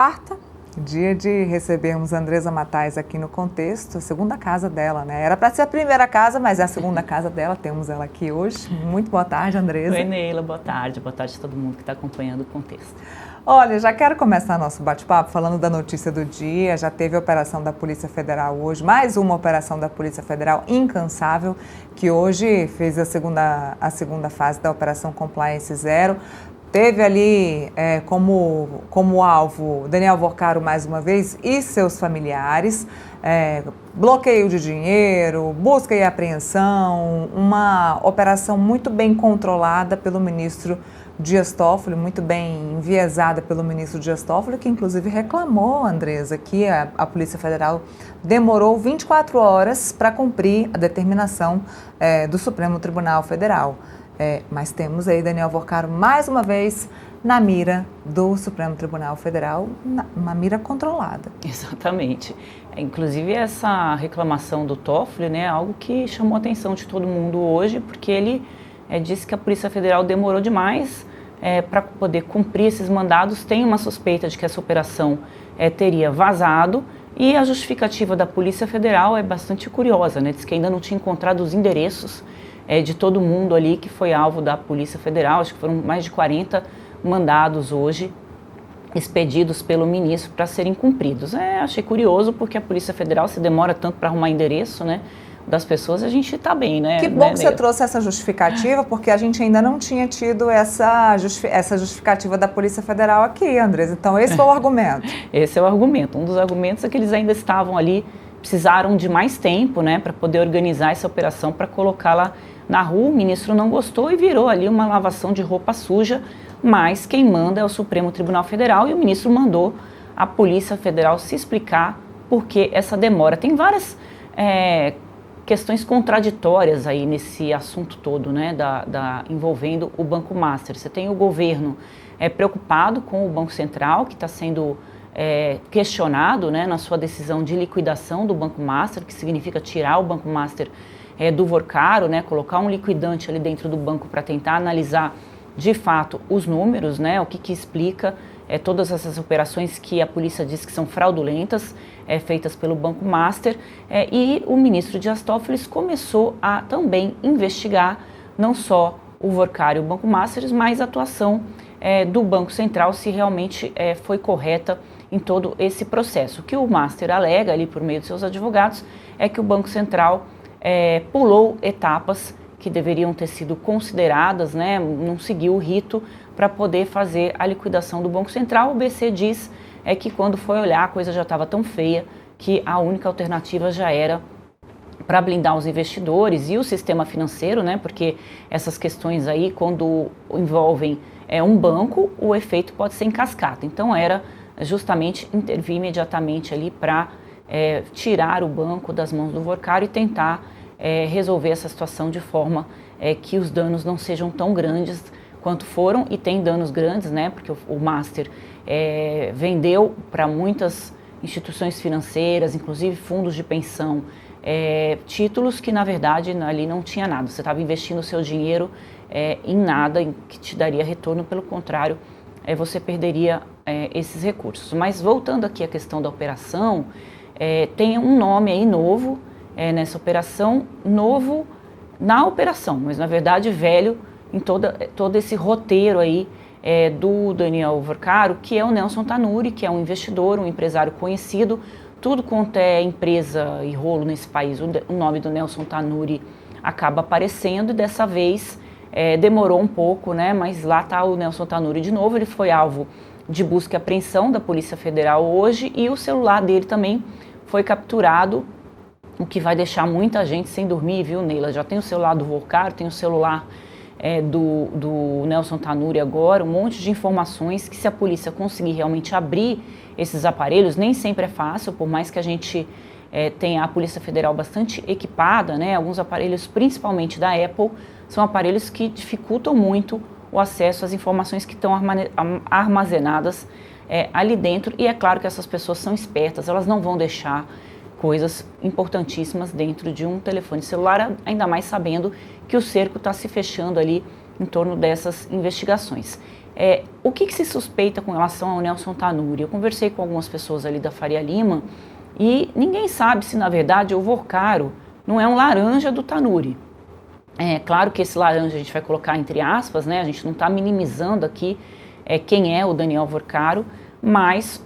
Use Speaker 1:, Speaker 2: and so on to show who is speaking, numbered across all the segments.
Speaker 1: Quarta, dia de recebermos Andresa Matais aqui no Contexto, a segunda casa dela, né? Era para ser a primeira casa, mas é a segunda casa dela, temos ela aqui hoje. Muito boa tarde, Andresa.
Speaker 2: Oi, Neila, boa tarde a todo mundo que está acompanhando o Contexto.
Speaker 1: Olha, já quero começar nosso bate-papo falando da notícia do dia. Já teve a operação da Polícia Federal hoje, mais uma operação da Polícia Federal incansável, que hoje fez a segunda fase da Operação Compliance Zero. Teve ali como alvo Daniel Vorcaro mais uma vez e seus familiares, bloqueio de dinheiro, busca e apreensão, uma operação muito bem controlada pelo ministro Dias Toffoli, muito bem enviesada pelo ministro Dias Toffoli, que inclusive reclamou, Andresa, que a Polícia Federal demorou 24 horas para cumprir a determinação do Supremo Tribunal Federal. Mas temos aí Daniel Vorcaro mais uma vez na mira do Supremo Tribunal Federal, uma mira controlada.
Speaker 2: Exatamente. Inclusive essa reclamação do Toffoli, né, é algo que chamou a atenção de todo mundo hoje, porque ele disse que a Polícia Federal demorou demais para poder cumprir esses mandados. Tem uma suspeita de que essa operação teria vazado, e a justificativa da Polícia Federal é bastante curiosa, né? Diz que ainda não tinha encontrado os endereços de todo mundo ali que foi alvo da Polícia Federal. Acho que foram mais de 40 mandados hoje expedidos pelo ministro para serem cumpridos. Achei curioso, porque a Polícia Federal, se demora tanto para arrumar endereço, né, das pessoas, a gente está bem, né?
Speaker 1: Que bom que você trouxe essa justificativa, porque a gente ainda não tinha tido essa justificativa da Polícia Federal aqui, Andresa. Então esse foi o argumento.
Speaker 2: Esse é o argumento. Um dos argumentos é que eles ainda estavam ali, precisaram de mais tempo, né, para poder organizar essa operação, para colocá-la na rua. O ministro não gostou e virou ali uma lavação de roupa suja, mas quem manda é o Supremo Tribunal Federal, e o ministro mandou a Polícia Federal se explicar por que essa demora. Tem várias questões contraditórias aí nesse assunto todo, né, envolvendo o Banco Master. Você tem o governo preocupado com o Banco Central, que está sendo questionado, né, na sua decisão de liquidação do Banco Master, que significa tirar o Banco Master do Vorcaro, né, colocar um liquidante ali dentro do banco para tentar analisar de fato os números, né, o que explica todas essas operações que a polícia diz que são fraudulentas, feitas pelo Banco Master, e o ministro Dias Toffoli começou a também investigar não só o Vorcaro e o Banco Master, mas a atuação do Banco Central, se realmente foi correta em todo esse processo. O que o Master alega ali por meio de seus advogados é que o Banco Central pulou etapas que deveriam ter sido consideradas, né, não seguiu o rito para poder fazer a liquidação do Banco Central. O BC diz que quando foi olhar, a coisa já estava tão feia que a única alternativa já era para blindar os investidores e o sistema financeiro, né, porque essas questões aí, quando envolvem um banco, o efeito pode ser em cascata. Então era justamente intervir imediatamente ali para tirar o banco das mãos do Vorcaro e tentar resolver essa situação de forma que os danos não sejam tão grandes quanto foram, e tem danos grandes, né, porque o Master vendeu para muitas instituições financeiras, inclusive fundos de pensão, títulos que na verdade ali não tinha nada. Você estava investindo o seu dinheiro em nada, que te daria retorno. Pelo contrário, você perderia esses recursos. Mas voltando aqui à questão da operação, tem um nome aí novo nessa operação, novo na operação, mas na verdade velho em todo esse roteiro aí do Daniel Vorcaro, que é o Nelson Tanuri, que é um investidor, um empresário conhecido. Tudo quanto é empresa e rolo nesse país, o nome do Nelson Tanuri acaba aparecendo, e dessa vez demorou um pouco, né? Mas lá está o Nelson Tanuri de novo. Ele foi alvo de busca e apreensão da Polícia Federal hoje, e o celular dele também foi capturado, o que vai deixar muita gente sem dormir, viu, Neila? Já tem o celular do Vorcaro, tem o celular do Nelson Tanuri agora, um monte de informações que, se a polícia conseguir realmente abrir esses aparelhos, nem sempre é fácil, por mais que a gente tenha a Polícia Federal bastante equipada, né? Alguns aparelhos, principalmente da Apple, são aparelhos que dificultam muito o acesso às informações que estão armazenadas ali dentro, e é claro que essas pessoas são espertas, elas não vão deixar coisas importantíssimas dentro de um telefone celular, ainda mais sabendo que o cerco está se fechando ali em torno dessas investigações. O que se suspeita com relação ao Nelson Tanuri? Eu conversei com algumas pessoas ali da Faria Lima e ninguém sabe se, na verdade, o Vorcaro não é um laranja do Tanuri. É claro que esse laranja a gente vai colocar entre aspas, né? A gente não está minimizando aqui quem é o Daniel Vorcaro, mas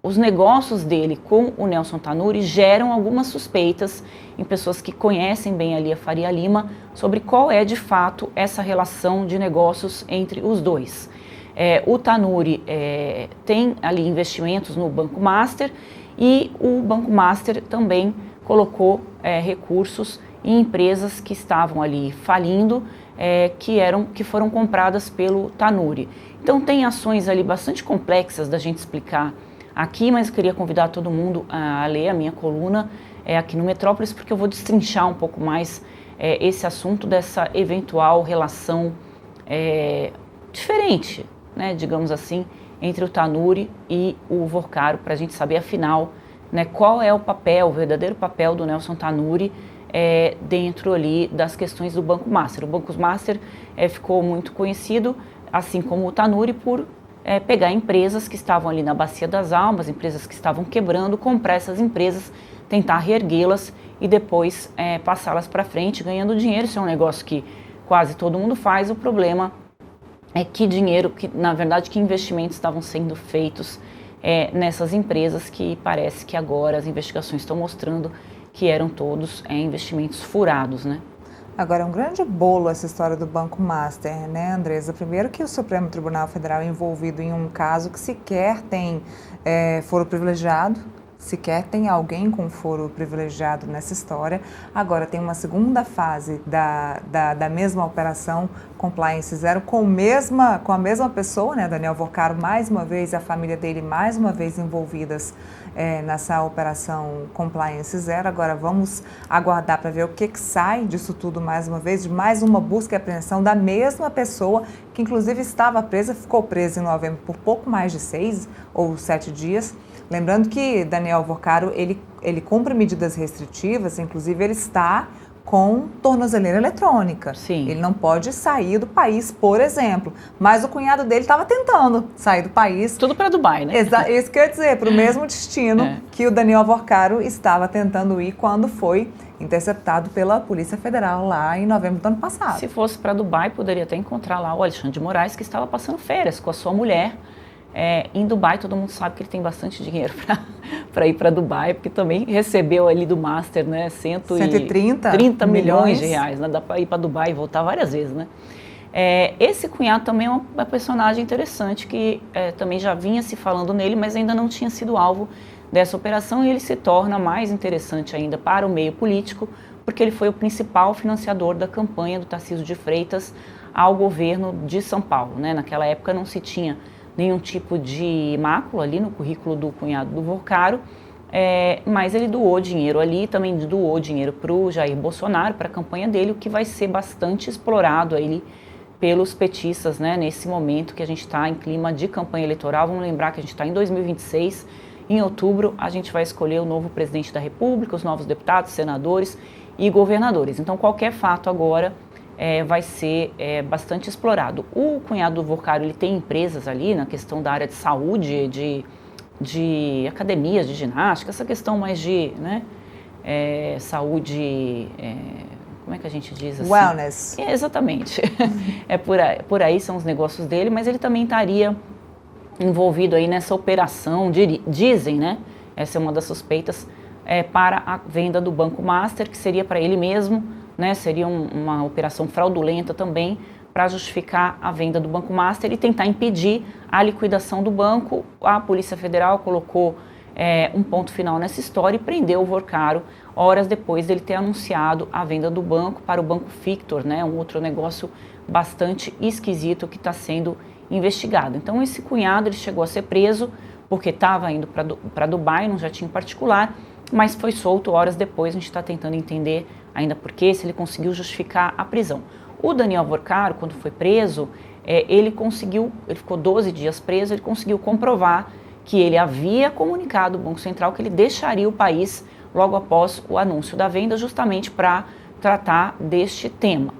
Speaker 2: os negócios dele com o Nelson Tanuri geram algumas suspeitas em pessoas que conhecem bem ali a Faria Lima sobre qual é de fato essa relação de negócios entre os dois. O Tanuri tem ali investimentos no Banco Master e o Banco Master também colocou recursos em empresas que estavam ali falindo, que foram compradas pelo Tanuri. Então tem ações ali bastante complexas da gente explicar aqui, mas eu queria convidar todo mundo a ler a minha coluna aqui no Metrópolis, porque eu vou destrinchar um pouco mais esse assunto dessa eventual relação diferente, né, digamos assim, entre o Tanuri e o Vorcaro, para a gente saber, afinal, né, qual é o verdadeiro papel do Nelson Tanuri dentro ali das questões do Banco Master. O Banco Master ficou muito conhecido, assim como o Tanuri, por pegar empresas que estavam ali na Bacia das Almas, empresas que estavam quebrando, comprar essas empresas, tentar reerguê-las e depois passá-las para frente, ganhando dinheiro. Isso é um negócio que quase todo mundo faz. O problema é que na verdade, que investimentos estavam sendo feitos nessas empresas, que parece que agora as investigações estão mostrando que eram todos investimentos furados, né?
Speaker 1: Agora, é um grande bolo essa história do Banco Master, né, Andresa? Primeiro que o Supremo Tribunal Federal é envolvido em um caso que sequer tem foro privilegiado, sequer tem alguém com foro privilegiado nessa história. Agora, tem uma segunda fase da mesma operação Compliance Zero com a mesma pessoa, né, Daniel Vorcaro, mais uma vez, a família dele mais uma vez envolvidas nessa operação Compliance Zero. Agora vamos aguardar para ver o que sai disso tudo mais uma vez, de mais uma busca e apreensão da mesma pessoa que inclusive estava presa, ficou presa em novembro por pouco mais de 6 ou 7 dias. Lembrando que Daniel Vorcaro, ele cumpre medidas restritivas, inclusive ele está com tornozeleira eletrônica.
Speaker 2: Sim.
Speaker 1: Ele não pode sair do país, por exemplo. Mas o cunhado dele estava tentando sair do país.
Speaker 2: Tudo para Dubai, né?
Speaker 1: Isso que eu ia dizer, para o mesmo destino que o Daniel Vorcaro estava tentando ir quando foi interceptado pela Polícia Federal lá em novembro do ano passado.
Speaker 2: Se fosse para Dubai, poderia até encontrar lá o Alexandre de Moraes, que estava passando férias com a sua mulher. Em Dubai, todo mundo sabe que ele tem bastante dinheiro para ir para Dubai, porque também recebeu ali do Master, né, 130 milhões de reais, né, dá para ir para Dubai e voltar várias vezes, né. Esse cunhado também é uma personagem interessante, que também já vinha se falando nele, mas ainda não tinha sido alvo dessa operação, e ele se torna mais interessante ainda para o meio político, porque ele foi o principal financiador da campanha do Tarcísio de Freitas ao governo de São Paulo, né. Naquela época não se tinha nenhum tipo de mácula ali no currículo do cunhado do Vorcaro, mas ele doou dinheiro ali, também doou dinheiro para o Jair Bolsonaro, para a campanha dele, o que vai ser bastante explorado aí pelos petistas, né, nesse momento que a gente está em clima de campanha eleitoral. Vamos lembrar que a gente está em 2026, em outubro a gente vai escolher o novo presidente da República, os novos deputados, senadores e governadores. Então qualquer fato agora vai ser bastante explorado. O cunhado do Vorcaro, ele tem empresas ali na questão da área de saúde, de academias de ginástica, essa questão mais de saúde, como é que a gente diz assim?
Speaker 1: Wellness.
Speaker 2: Exatamente. Por aí são os negócios dele, mas ele também estaria envolvido aí nessa operação, dizem, né? Essa é uma das suspeitas, para a venda do Banco Master, que seria para ele mesmo, né, seria uma operação fraudulenta também para justificar a venda do Banco Master e tentar impedir a liquidação do banco. A Polícia Federal colocou um ponto final nessa história e prendeu o Vorcaro horas depois dele ter anunciado a venda do banco para o Banco Victor, né, um outro negócio bastante esquisito que está sendo investigado. Então esse cunhado, ele chegou a ser preso porque estava indo para Dubai, num jatinho particular, mas foi solto horas depois. A gente está tentando entender ainda por quê, se ele conseguiu justificar a prisão. O Daniel Vorcaro, quando foi preso, ele ficou 12 dias preso, ele conseguiu comprovar que ele havia comunicado ao Banco Central que ele deixaria o país logo após o anúncio da venda, justamente para tratar deste tema.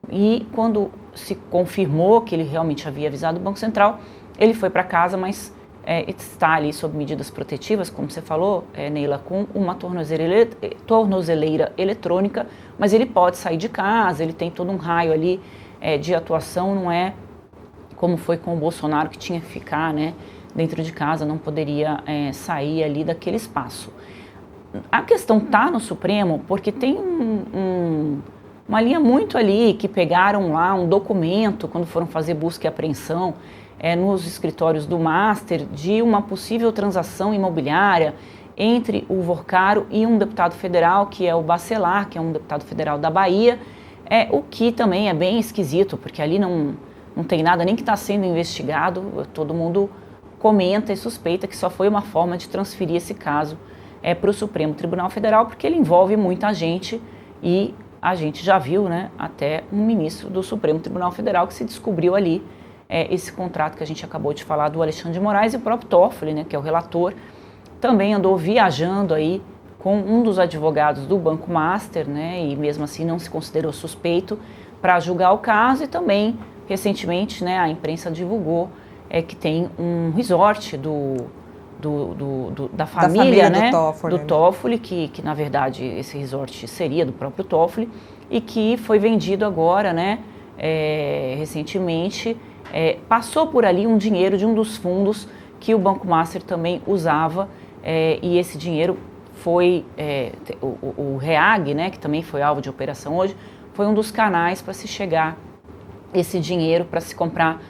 Speaker 2: E quando se confirmou que ele realmente havia avisado o Banco Central, ele foi para casa, mas está ali sob medidas protetivas, como você falou, Neila, com uma tornozeleira eletrônica, mas ele pode sair de casa, ele tem todo um raio ali de atuação, não é como foi com o Bolsonaro, que tinha que ficar, né, dentro de casa, não poderia sair ali daquele espaço. A questão está no Supremo porque tem uma linha muito ali que pegaram lá um documento quando foram fazer busca e apreensão nos escritórios do Master de uma possível transação imobiliária entre o Vorcaro e um deputado federal, que é o Bacelar, que é um deputado federal da Bahia, o que também é bem esquisito, porque ali não tem nada nem que está sendo investigado, todo mundo comenta e suspeita que só foi uma forma de transferir esse caso para o Supremo Tribunal Federal, porque ele envolve muita gente e a gente já viu, né, até um ministro do Supremo Tribunal Federal que se descobriu ali esse contrato que a gente acabou de falar do Alexandre de Moraes, e o próprio Toffoli, né, que é o relator, também andou viajando aí com um dos advogados do Banco Master, né, e mesmo assim não se considerou suspeito para julgar o caso. E também, recentemente, né, a imprensa divulgou que tem um resort da família, né, do Toffoli, que na verdade esse resort seria do próprio Toffoli e que foi vendido agora, né, recentemente. Passou por ali um dinheiro de um dos fundos que o Banco Master também usava, e esse dinheiro foi, o REAG, né, que também foi alvo de operação hoje, foi um dos canais para se chegar esse dinheiro para se comprar,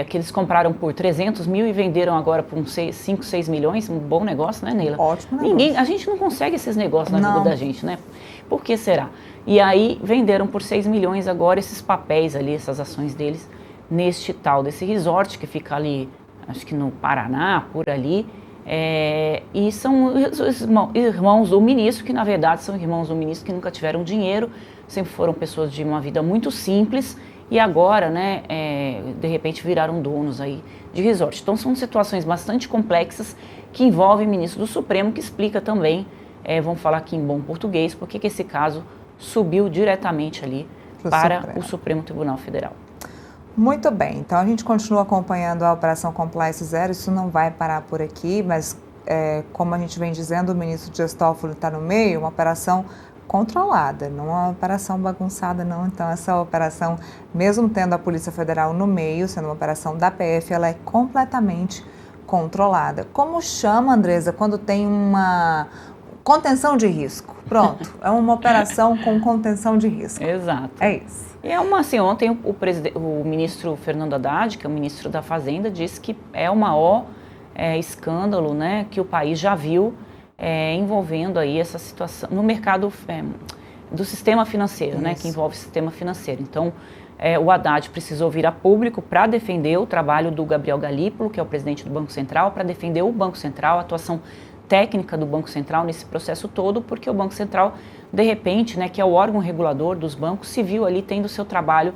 Speaker 2: que eles compraram por 300 mil e venderam agora por uns 5, 6 milhões, um bom negócio, né, Neila?
Speaker 1: Ótimo negócio.
Speaker 2: A gente não consegue esses negócios na vida da gente, né? Por que será? E aí venderam por 6 milhões agora esses papéis ali, essas ações deles, neste tal desse resort que fica ali, acho que no Paraná, por ali, e são os irmãos do ministro, que na verdade são irmãos do ministro que nunca tiveram dinheiro, sempre foram pessoas de uma vida muito simples e agora, né, de repente viraram donos aí de resort. Então são situações bastante complexas que envolvem o ministro do Supremo, que explica também, vamos falar aqui em bom português, porque que esse caso subiu diretamente ali para o Supremo Tribunal Federal.
Speaker 1: Muito bem, então a gente continua acompanhando a Operação Compliance Zero, isso não vai parar por aqui, mas como a gente vem dizendo, o ministro Dias Toffoli está no meio, uma operação controlada, não uma operação bagunçada não, então essa operação, mesmo tendo a Polícia Federal no meio, sendo uma operação da PF, ela é completamente controlada. Como chama, Andresa, quando tem uma contenção de risco? Pronto, é uma operação com contenção de risco.
Speaker 2: Exato.
Speaker 1: É isso.
Speaker 2: E assim, ontem o ministro Fernando Haddad, que é o ministro da Fazenda, disse que é o maior escândalo, né, que o país já viu envolvendo aí essa situação no mercado do sistema financeiro, né, que envolve o sistema financeiro. Então, o Haddad precisou vir a público para defender o trabalho do Gabriel Galípolo, que é o presidente do Banco Central, para defender o Banco Central, a atuação técnica do Banco Central nesse processo todo, porque o Banco Central, de repente, né, que é o órgão regulador dos bancos, se viu ali tendo seu trabalho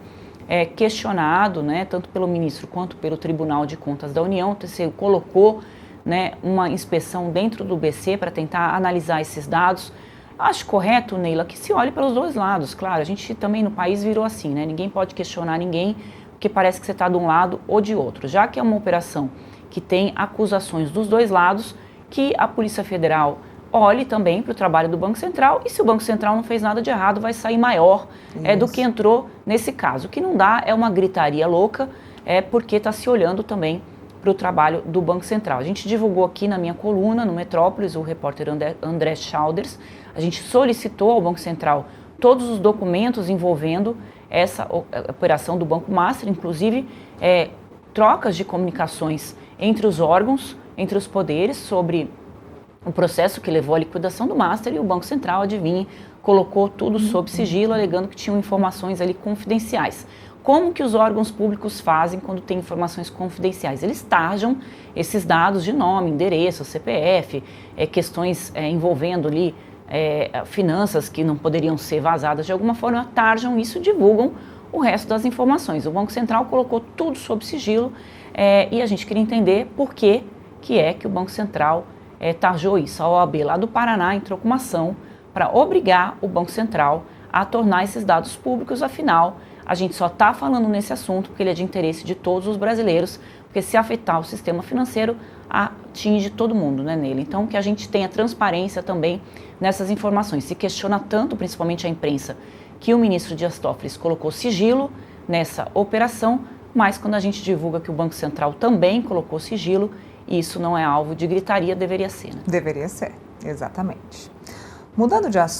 Speaker 2: questionado, né, tanto pelo ministro quanto pelo Tribunal de Contas da União. Você colocou, né, uma inspeção dentro do BC para tentar analisar esses dados. Acho correto, Neila, que se olhe pelos dois lados. Claro, a gente também no país virou assim, né? Ninguém pode questionar ninguém, porque parece que você está de um lado ou de outro. Já que é uma operação que tem acusações dos dois lados, que a Polícia Federal olhe também para o trabalho do Banco Central, e se o Banco Central não fez nada de errado, vai sair maior do que entrou nesse caso. O que não dá é uma gritaria louca, porque está se olhando também para o trabalho do Banco Central. A gente divulgou aqui na minha coluna, no Metrópolis, o repórter André Schauders, a gente solicitou ao Banco Central todos os documentos envolvendo essa operação do Banco Master, inclusive trocas de comunicações entre os órgãos, entre os poderes, sobre o processo que levou à liquidação do Master, e o Banco Central, adivinhe, colocou tudo sob sigilo, alegando que tinham informações ali confidenciais. Como que os órgãos públicos fazem quando tem informações confidenciais? Eles tarjam esses dados de nome, endereço, CPF, questões envolvendo ali finanças que não poderiam ser vazadas de alguma forma, tarjam isso e divulgam o resto das informações. O Banco Central colocou tudo sob sigilo, e a gente queria entender por que o Banco Central tarjou isso. A OAB lá do Paraná entrou com uma ação para obrigar o Banco Central a tornar esses dados públicos. Afinal, A gente só está falando nesse assunto porque ele é de interesse de todos os brasileiros, porque se afetar o sistema financeiro, atinge todo mundo, né, nele. Então, que a gente tenha transparência também nessas informações. Se questiona tanto, principalmente a imprensa, que o ministro Dias Toffoli colocou sigilo nessa operação, mas quando a gente divulga que o Banco Central também colocou sigilo, isso não é alvo de gritaria, deveria ser, né?
Speaker 1: Deveria ser, exatamente. Mudando de assunto,